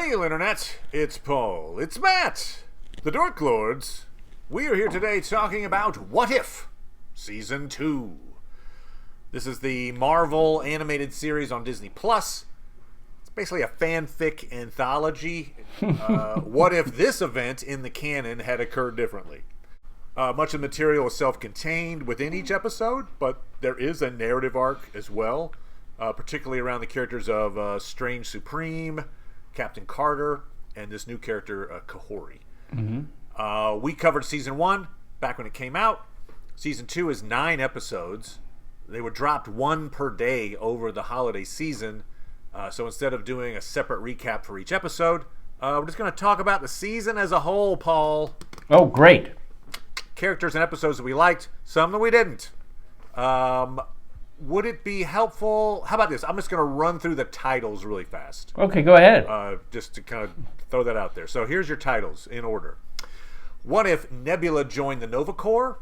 Hail, Internet! It's Paul. It's Matt. The Dork Lords. We are here today talking about What If? Season 2. This is the Marvel animated series on Disney+. It's basically a fanfic anthology. What if this event in the canon had occurred differently? Much of the material is self-contained within each episode, but there is a narrative arc as well, particularly around the characters of Strange Supreme, Captain Carter, and this new character, Kahori. Mm-hmm. We covered Season 1 back when it came out. Season 2 is 9 episodes. They were dropped one per day over the holiday season. So instead of doing a separate recap for each episode, we're just going to talk about the season as a whole, Paul. Oh, great. Characters and episodes that we liked, some that we didn't. Would it be helpful? How about this? I'm just going to run through the titles really fast. Okay, go ahead. Just to kind of throw that out there. So here's your titles in order. What if Nebula joined the Nova Corps?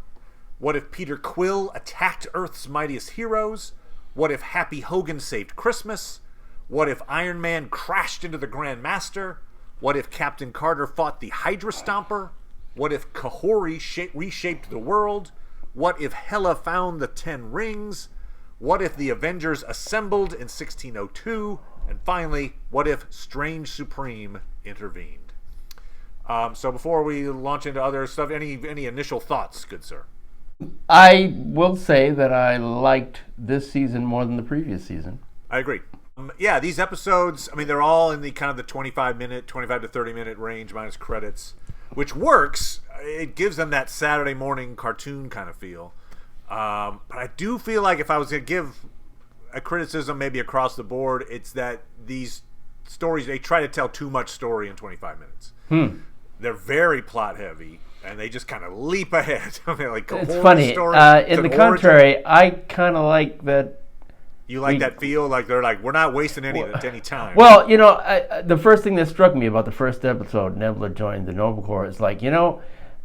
What if Peter Quill attacked Earth's mightiest heroes? What if Happy Hogan saved Christmas? What if Iron Man crashed into the Grand Master? What if Captain Carter fought the Hydra Stomper? What if Kahori reshaped the world? What if Hela found the 10 rings? What if the Avengers assembled in 1602? And finally, what if Strange Supreme intervened? So before we launch into other stuff, any initial thoughts, good sir? I will say that I liked this season more than the previous season. I agree. Yeah, these episodes, I mean, they're all in the kind of the 25 to 30 minute range minus credits, which works. It gives them that Saturday morning cartoon kind of feel. But I do feel like if I was going to give a criticism maybe across the board, it's that these stories, they try to tell too much story in 25 minutes. They're very plot heavy, and they just kind of leap ahead. I mean, like it's funny. In the contrary, I kind of like that. You like that feel? Like they're like, we're not wasting any time. Well, you know, the first thing that struck me about the first episode, Nebula joined the Nova Corps, is like, you know,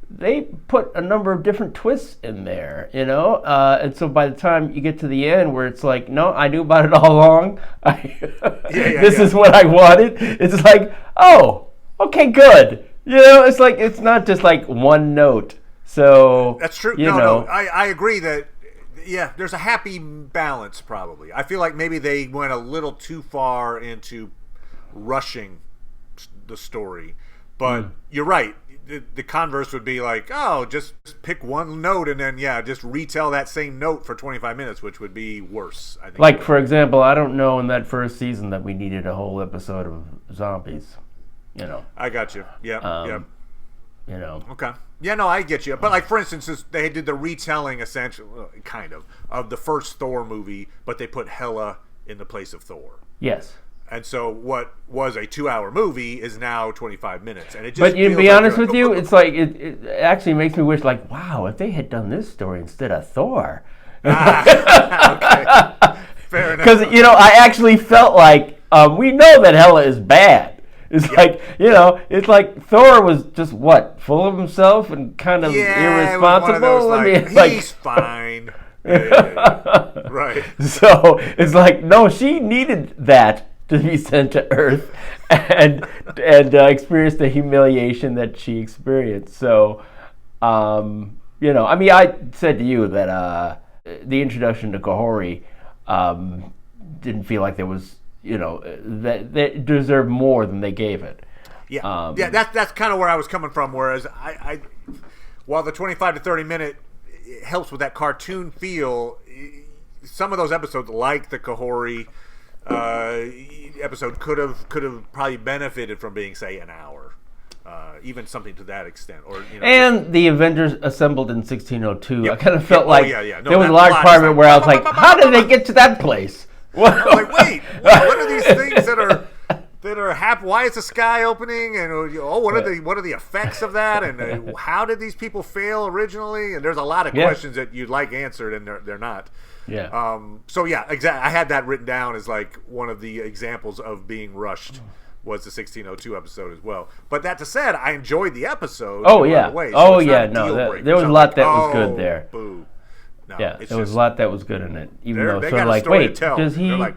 they put a number of different twists in there, you know? And so by the time you get to the end where it's like, no, I knew about it all along. This is what I wanted. It's like, oh, okay, good. You know, it's like, it's not just like one note. So that's true. I agree that, yeah, there's a happy balance probably. I feel like maybe they went a little too far into rushing the story. But you're right. The converse would be like, oh, just pick one note and then, just retell that same note for 25 minutes, which would be worse, I think. Like, for example, I don't know in that first season that we needed a whole episode of zombies, you know. I got you. Yeah, You know. Okay. Yeah, no, I get you. But, like, for instance, they did the retelling, essentially, kind of the first Thor movie, but they put Hela in the place of Thor. Yes. And so what was a 2-hour movie is now 25 minutes. And it just but to be honest with you, it's like, it actually makes me wish, like, wow, if they had done this story instead of Thor. Okay. Fair enough. Because, you know, I actually felt like, we know that Hela is bad. It's like, you know, it's like Thor was just, full of himself and kind of irresponsible? Those, he's fine. Right. So it's like, no, she needed that to be sent to Earth and experience the humiliation that she experienced. So, you know, I mean, I said to you that the introduction to Kahori didn't feel like there was, you know, that they deserved more than they gave it. Yeah, that's kind of where I was coming from. Whereas I while the 25 to 30 minute helps with that cartoon feel, some of those episodes, like the Kahori episode, could have probably benefited from being, say, an hour, even something to that extent. Or and the Avengers assembled in 1602. Yep. I kind of felt like there was a large part of it where I was like, how did they get to that place? I was like, wait, what are these things that are happening? Why is the sky opening? And what are the effects of that? And how did these people fail originally? And there's a lot of questions that you'd like answered, and they're not. Yeah. So yeah, exactly. I had that written down as like one of the examples of being rushed. Was the 1602 episode as well. But that said, I enjoyed the episode. Oh yeah. There was a lot that was good there. Boo. No, there was a lot that was good in it. Even though they sort got of a like, story wait, to tell. does he? They're like,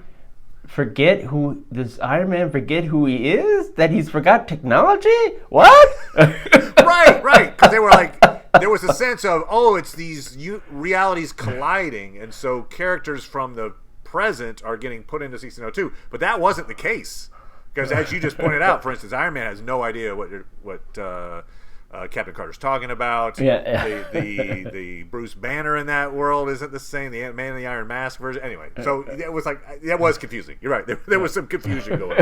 does Iron Man forget who he is? That he's forgot technology? What? Right. Because they were like, there was a sense of, it's these realities colliding, and so characters from the present are getting put into 1602. But that wasn't the case, because as you just pointed out, for instance, Iron Man has no idea what Captain Carter's talking about. Yeah. The Bruce Banner in that world isn't the same. The Man in the Iron Mask version. Anyway, so it was like, that was confusing. You're right. There was some confusion going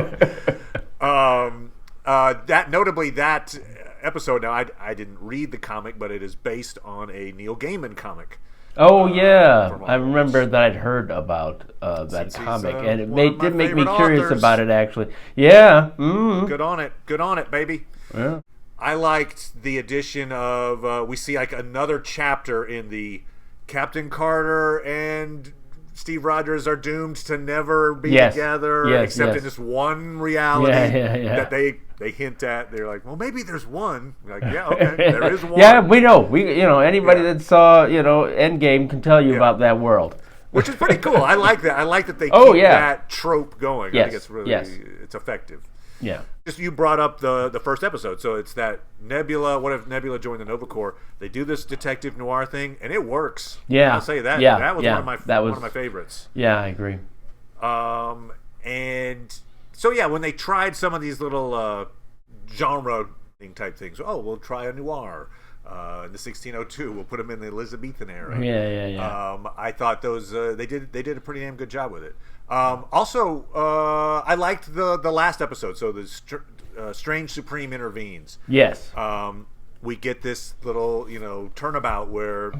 on. That episode. Now, I didn't read the comic, but it is based on a Neil Gaiman comic. Oh yeah, I remember that I'd heard about that comic, and it did make me curious about it. Actually, yeah. Mm. Good on it, baby. Yeah. I liked the addition of we see like another chapter in the Captain Carter and Steve Rogers are doomed to never be together, except in this one reality that they hint at. They're like, well, maybe there's one. We're like, yeah, okay, there is one. Yeah, we know. Anybody that saw Endgame can tell you about that world, which is pretty cool. I like that. I like that they keep that trope going. Yes. I think it's really it's effective. Yeah. Just you brought up the first episode, so it's that Nebula. What if Nebula joined the Nova Corps? They do this detective noir thing, and it works. Yeah, I'll say that. Yeah, that was one of my favorites. Yeah, I agree. And so when they tried some of these little genre type things, we'll try a noir. In the 1602, we'll put them in the Elizabethan era. Yeah. I thought those they did a pretty damn good job with it. Also, I liked the last episode. So the Strange Supreme intervenes. Yes. We get this little turnabout where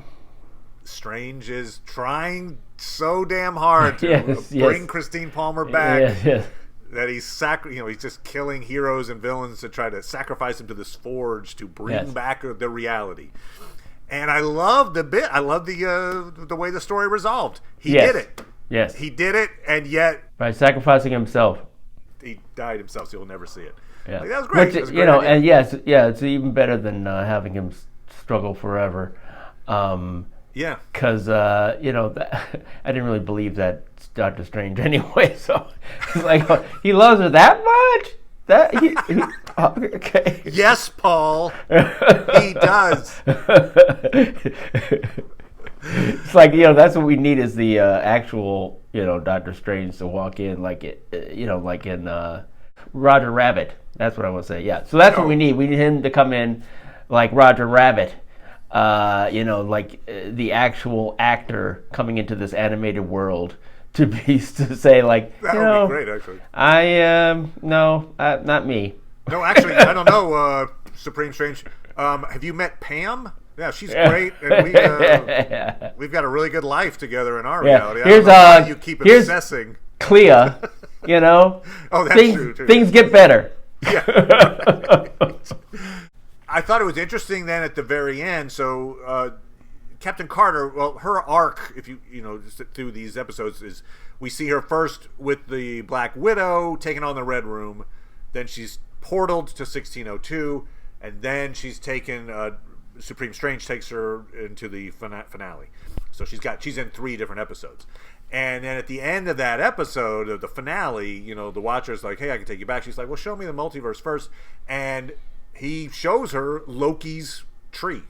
Strange is trying so damn hard to bring Christine Palmer back. Yes. That he's he's just killing heroes and villains to try to sacrifice them to this forge to bring back the reality. And I love the bit. I love the way the story resolved. He did it. Yes. He did it, and yet by sacrificing himself, he died himself, so you'll never see it. Yeah. Like, that was great. Which, and it's even better than having him struggle forever. Yeah. Because, I didn't really believe that Doctor Strange anyway. So it's like, he loves her that much? Okay. Yes, Paul. He does. It's like, that's what we need is the actual, Doctor Strange to walk in like in Roger Rabbit. That's what I want to say. Yeah. So that's what we need. We need him to come in like Roger Rabbit. Like the actual actor coming into this animated world to say like, that would be great, actually. Not me. No, actually, I don't know. Supreme Strange. Have you met Pam? Yeah, she's great, and we've got a really good life together in our reality. I don't know why you keep obsessing. Clea, Oh, that's true too. Things get better. Yeah. I thought it was interesting then at the very end. So Captain Carter, her arc, if you just through these episodes, is we see her first with the Black Widow taking on the Red Room, then she's portaled to 1602, and then she's taken. Supreme Strange takes her into the finale. So she's in 3 different episodes. And then at the end of that episode of the finale, the Watcher's like, hey, I can take you back. She's like, well, show me the multiverse first. And he shows her Loki's tree,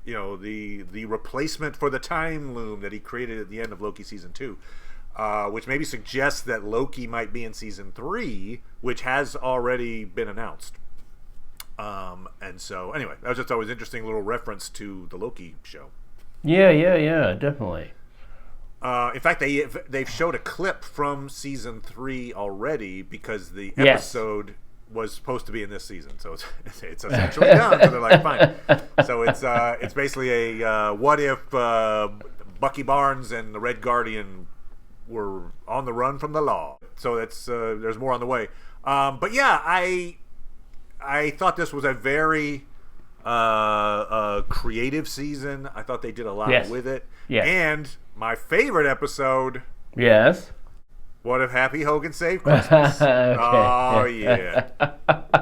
the replacement for the time loom that he created at the end of Loki season 2, which maybe suggests that Loki might be in season 3, which has already been announced. And so, anyway, that was just always interesting little reference to the Loki show. Yeah, definitely. In fact, they've showed a clip from season 3 already because the episode was supposed to be in this season, so it's essentially done. So they're like, fine. So it's basically a what if Bucky Barnes and the Red Guardian were on the run from the law. So that's there's more on the way. But yeah, I thought this was a very creative season. I thought they did a lot with it. Yes. And my favorite episode. Yes. What if Happy Hogan saved Christmas? Okay. Oh yeah,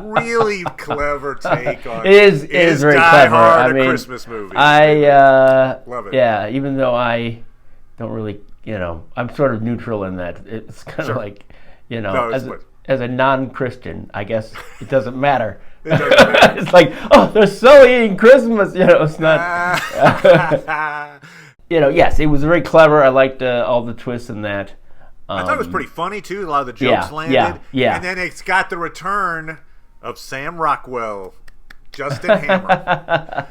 really clever take on it is very clever. I mean, a Christmas movie. I love it. Yeah, even though I don't really, I'm sort of neutral in that. It's kind of like, You know, No, as a non-Christian, I guess it doesn't matter. It doesn't matter. It's like, oh, they're celebrating Christmas. You know, it's not. You know, yes, it was very clever. I liked all the twists in that. I thought it was pretty funny too. A lot of the jokes landed. Yeah. And then it's got the return of Sam Rockwell, Justin Hammer.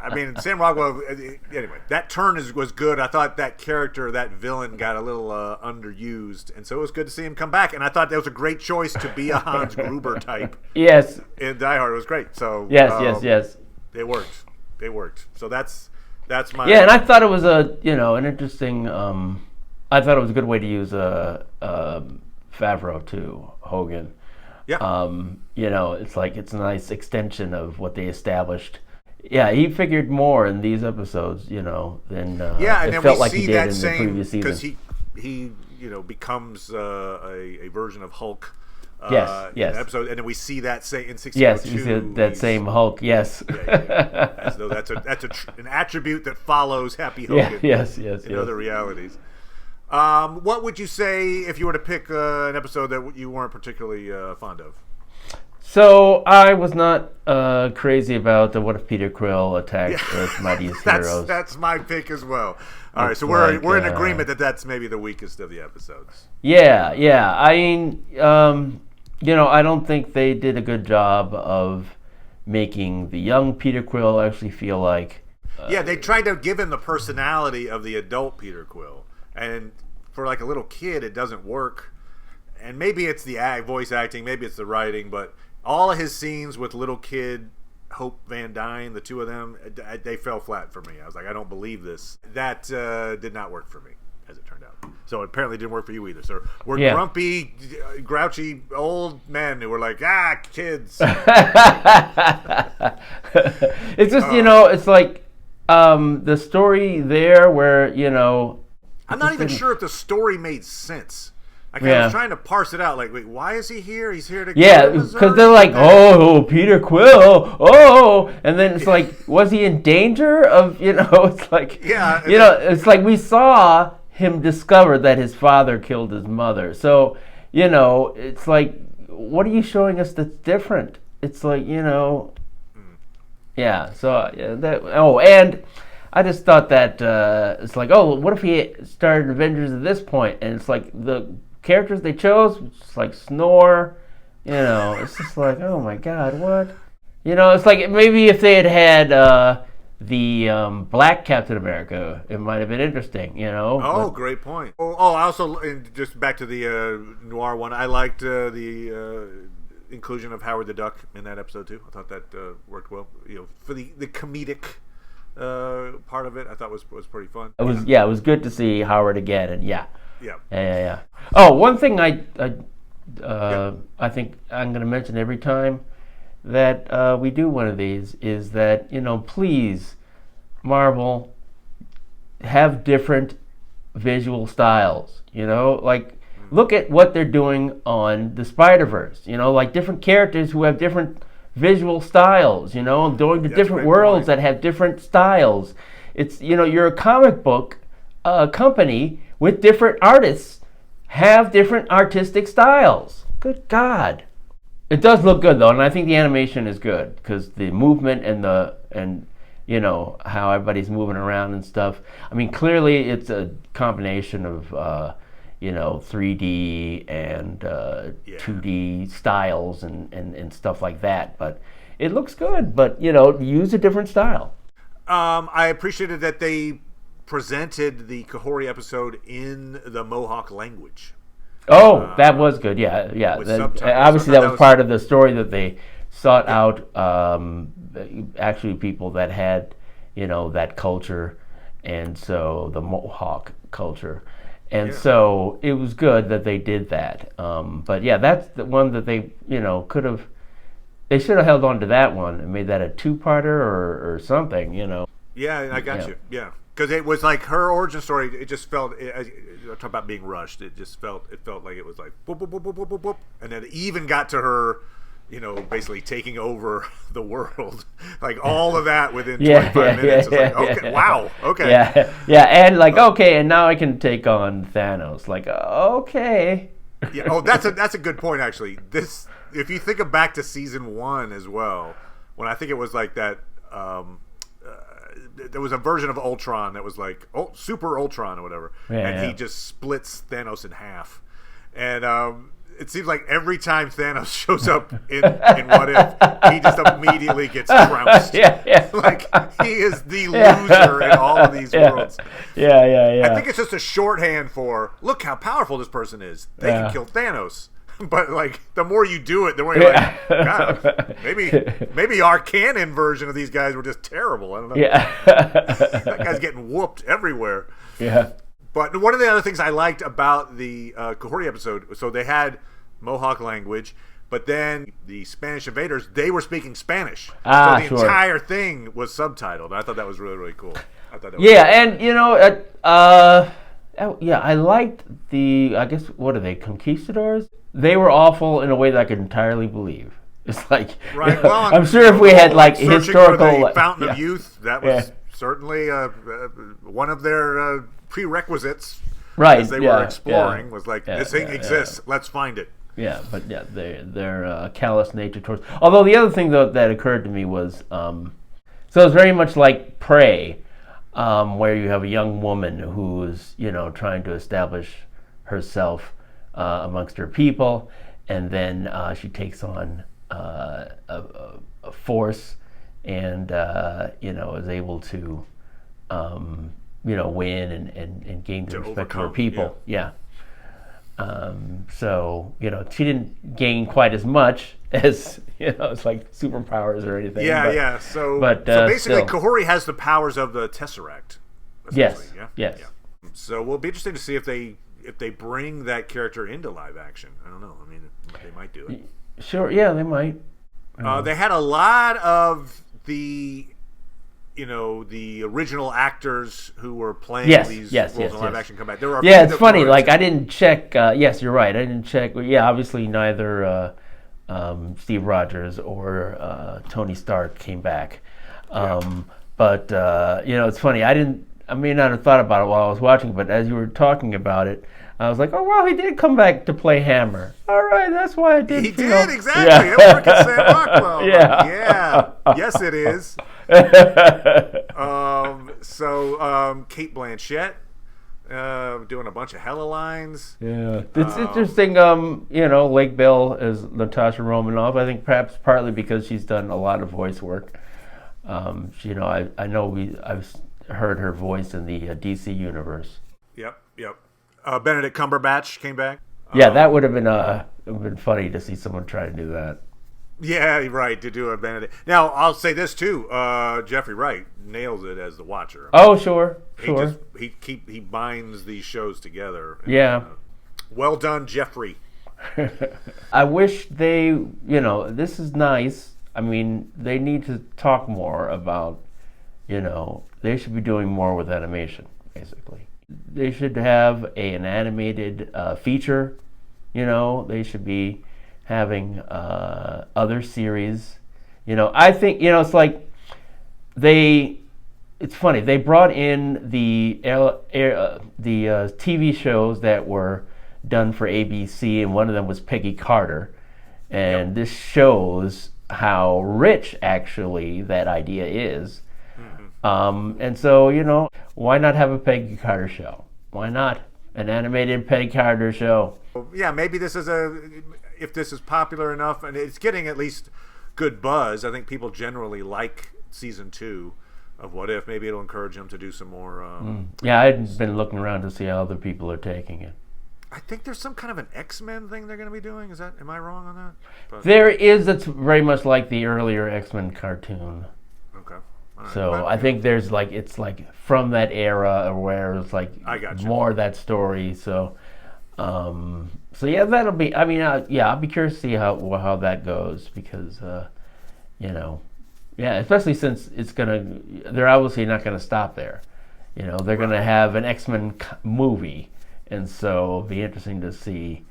I mean, Sam Rockwell. Anyway, that turn was good. I thought that character, that villain, got a little underused, and so it was good to see him come back. And I thought that was a great choice to be a Hans Gruber type. Yes. In Die Hard, it was great. So yes. It worked. It worked. So that's my. Yeah, and I thought it was an interesting. I thought it was a good way to use Favreau too, Hogan. Yeah. You know, it's like it's a nice extension of what they established. Yeah, he figured more in these episodes, you know, than and it then felt we like see he did that in same the previous season. because he becomes a version of Hulk. Yes. In the episode, and then we see that say in 602. Yes, you see that same Hulk. Yes. Yeah. As though that's an attribute that follows Happy Hogan. Yes. In other realities. What would you say if you were to pick an episode that you weren't particularly fond of? So I was not crazy about the What If Peter Quill attacked Earth's Mightiest Heroes. That's my pick as well. All right, so we're in agreement that that's maybe the weakest of the episodes. Yeah. I mean, I don't think they did a good job of making the young Peter Quill actually feel like. They tried to give him the personality of the adult Peter Quill, and for like a little kid, it doesn't work. And maybe it's the voice acting, maybe it's the writing, but all of his scenes with little kid Hope Van Dyne, the two of them, they fell flat for me. I was like, I don't believe this. That did not work for me, as it turned out. So it apparently didn't work for you either. So we're grumpy, grouchy old men who were like, kids. It's just, it's like the story there where, I'm not even sure if the story made sense. I was trying to parse it out. Like, wait, why is he here? He's here to because they're like, oh, Peter Quill, and then it's like, was he in danger of? It's like, it's like we saw him discover that his father killed his mother. So, it's like, what are you showing us that's different? It's like, So and I just thought that it's like, what if he started Avengers at this point? And it's like the characters they chose, just like Snore, it's just like, oh my God, what? It's like maybe if they had the black Captain America, it might have been interesting, Great point. I also, and just back to the noir one, I liked the inclusion of Howard the Duck in that episode too. I thought that worked well. For the comedic part of it, I thought was pretty fun. It was good to see Howard again, and yeah. Yeah. Oh, one thing I think I'm going to mention every time that we do one of these is that, please, Marvel, have different visual styles, like look at what they're doing on the Spider-Verse, like different characters who have different visual styles, going to different worlds that have different styles. It's, you're a comic book company with different artists have different artistic styles. Good God. It does look good though, and I think the animation is good because the movement and how everybody's moving around and stuff. I mean, clearly it's a combination of 3D and 2D styles and stuff like that. But it looks good, but use a different style. I appreciated that they presented the Kahori episode in the Mohawk language. That was good. Yeah. Obviously, that was part of the story that they sought out. Actually, people that had, that culture, and so the Mohawk culture, and so it was good that they did that. But yeah, that's the one that they, could have. They should have held on to that one and made that a two-parter or something. Yeah, I got you. Yeah. Because it was like her origin story. It just felt. Talk about being rushed. It felt like it was like boop, boop, boop, boop, boop, boop, boop, and then it even got to her, basically taking over the world. Like all of that within 25 minutes. It's like, okay, wow, okay. Yeah, and like okay, and now I can take on Thanos. Like okay, Yeah. Oh, that's a good point actually. This, if you think back to season 1 as well, when I think it was like that. There was a version of Ultron that was like Super Ultron or whatever, he just splits Thanos in half. And it seems like every time Thanos shows up in What If, he just immediately gets trounced. Like he is the loser in all of these worlds. I think it's just a shorthand for look how powerful this person is. They can kill Thanos. But like the more you do it, the more you're like, God, maybe our canon version of these guys were just terrible. I don't know. That guy's getting whooped everywhere. But one of the other things I liked about the Kahori episode, so they had Mohawk language, but then the Spanish invaders, they were speaking Spanish. So the entire thing was subtitled. I thought that was really, really cool. I thought that was and you know, I liked I guess, what are they, conquistadors? They were awful in a way that I could entirely believe. It's like, right. Well, I'm sure if we had like historical for the Fountain of Youth, that was certainly one of their prerequisites. Right. As they were exploring was like, this thing exists. Let's find it. Their callous nature towards. Although the other thing though that occurred to me was, so it's very much like Prey, where you have a young woman who's trying to establish herself amongst her people, and then she takes on a force, and is able to win and gain the respect of her people. So she didn't gain quite as much as it's like superpowers or anything. So basically, still. Kahori has the powers of the Tesseract. Yes. So it'll be interesting to see if they bring that character into live action. I don't know. I mean, they might do it. Sure. Yeah, they might. They had a lot of the original actors who were playing these roles in live action come back. There were it's funny. Like I didn't check. Yes, you're right. I didn't check. Yeah, obviously neither Steve Rogers or Tony Stark came back. But it's funny. I may not have thought about it while I was watching, but as you were talking about it, I was like, oh, wow, he did come back to play Hammer. All right, that's why I did. He did, exactly. It worked at Sam Rockwell. Yes, it is. Kate Blanchett doing a bunch of hella lines. It's interesting. Lake Bell is Natasha Romanoff. I think perhaps partly because she's done a lot of voice work. I know I've heard her voice in the DC universe. Yep. Benedict Cumberbatch came back. That would have been funny to see someone try to do that. Yeah, right, to do a Benedict. Now, I'll say this too. Jeffrey Wright nails it as the Watcher. Sure. He binds these shows together. Well done, Jeffrey. I wish they, this is nice. I mean, they need to talk more about, they should be doing more with animation, basically. They should have an animated feature, they should be having other series. I think, it's like it's funny, they brought in the TV shows that were done for ABC, and one of them was Peggy Carter, and this shows how rich actually that idea is. And so, why not have a Peggy Carter show? Why not an animated Peggy Carter show? Yeah, maybe if this is popular enough, and it's getting at least good buzz. I think people generally like season 2 of What If. Maybe it'll encourage them to do some more. Yeah, I've been looking around to see how other people are taking it. I think there's some kind of an X-Men thing they're going to be doing. Am I wrong on that? But there is. That's very much like the earlier X-Men cartoon. Okay. So I think there's it's from that era where it's more of that story. So, that'll be. I mean, I'll be curious to see how that goes because, especially since they're obviously not gonna stop there. They're gonna have an X-Men movie, and so it'll be interesting to see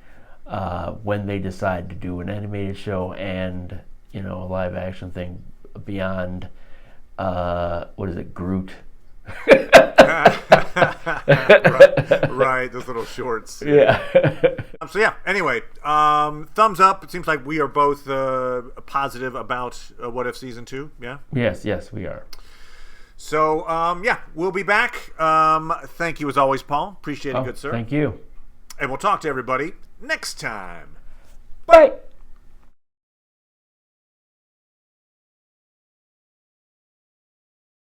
when they decide to do an animated show and a live action thing beyond. What is it, Groot? right, those little shorts. Yeah. So yeah. Anyway, thumbs up. It seems like we are both positive about What If Season 2. Yeah. Yes, we are. So yeah, we'll be back. Thank you as always, Paul. Appreciate it, good sir. Thank you. And we'll talk to everybody next time. Bye.